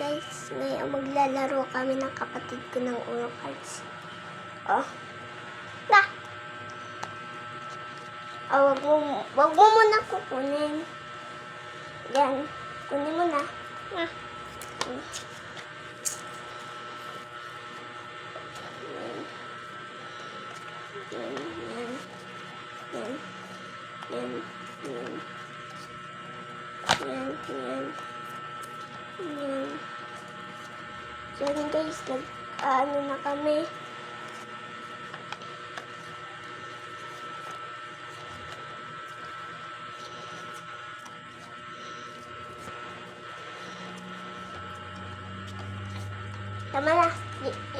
guys, ngayon maglalaro kami ng kapatid ko ng Uno cards. Oh. Na! Oh, wag mo muna kukunin. Yan. Kunin mo na. Na. Yan. So yun guys, ano na kami. Tama na.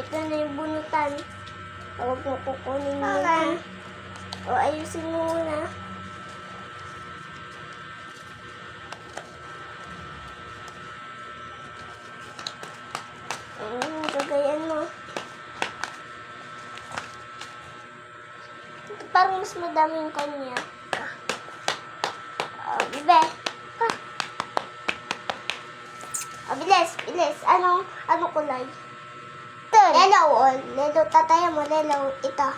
Ito na yung bunutan. Huwag mo kukunin yun. O ayusin mo muna. Gagayan mo. Parang mas madami yung kanya. Bibe. Bilis. Anong kulay? Lelaw. Lelaw. Tataya mo. Lelaw. Ito.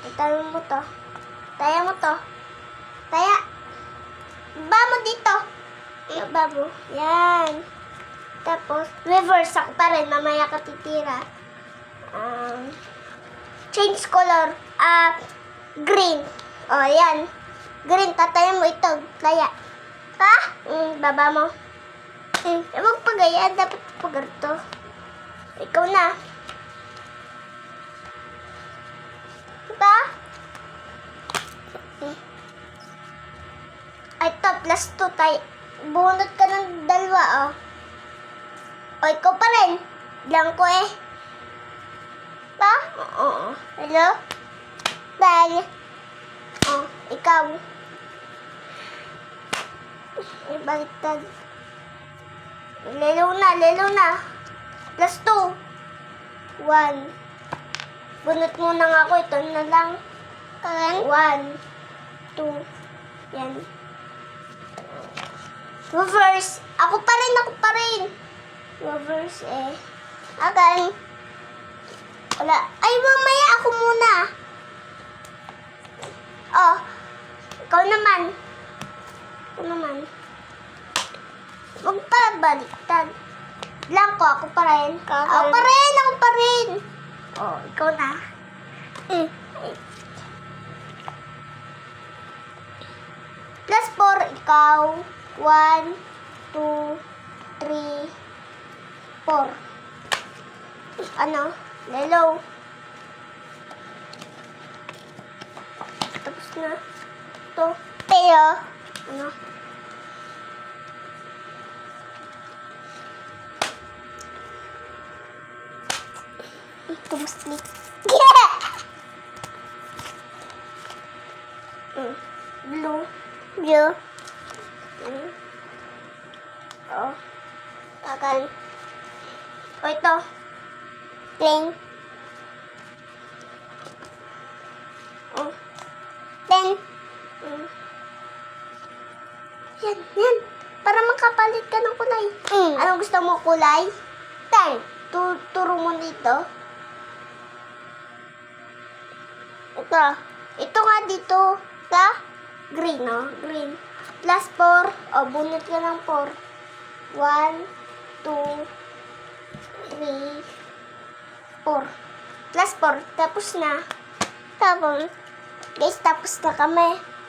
Tataya mo to. Taya mo to. Taya. Ba mo dito. Babo. Yan. Tapos, reverse ako pa rin. Mamaya ka titira. Change color. Green. O, yan. Green. Tataya mo ito. Taya. Ha? Baba mo. Huwag pagaya. Dapat pagarto. Ikaw na. Diba? Ito, plus 2 tayo. Bunot ka ng dalawa, oh. O, ikaw pa rin. Blanco eh. Ba? Oo. Hello? Bye. Oh, ikaw. Ay, baliktad. Lelo na. Plus 2. 1. Bunot muna nga ako. Ito na lang. 1. 2. Yan. Reverse. Ako pa rin. Reverse eh. Agan. Wala. Ay, mamaya ako muna. Oh. Ikaw naman. Huwag pa baliktad. Blanco, ako pa rin. Ako pa rin. Oh, ikaw na. Plus 4, ikaw. 1, 2, 3, 4. Ano? Lelo. Tapos na. Ito. Pero. Ano? Tumuslik. Yeah! Blue. Oh. Kakan. O ito. Plain. Oh. Then. Yan. Para makapalit ka ng kulay. Anong gusto mo kulay? Turo mo dito. Ito nga dito. Green, no? Green. Plus 4. O, bunot ka ng 4. 1, 2, 3, 4. Plus 4. Tapos na. Guys, tapos na kami.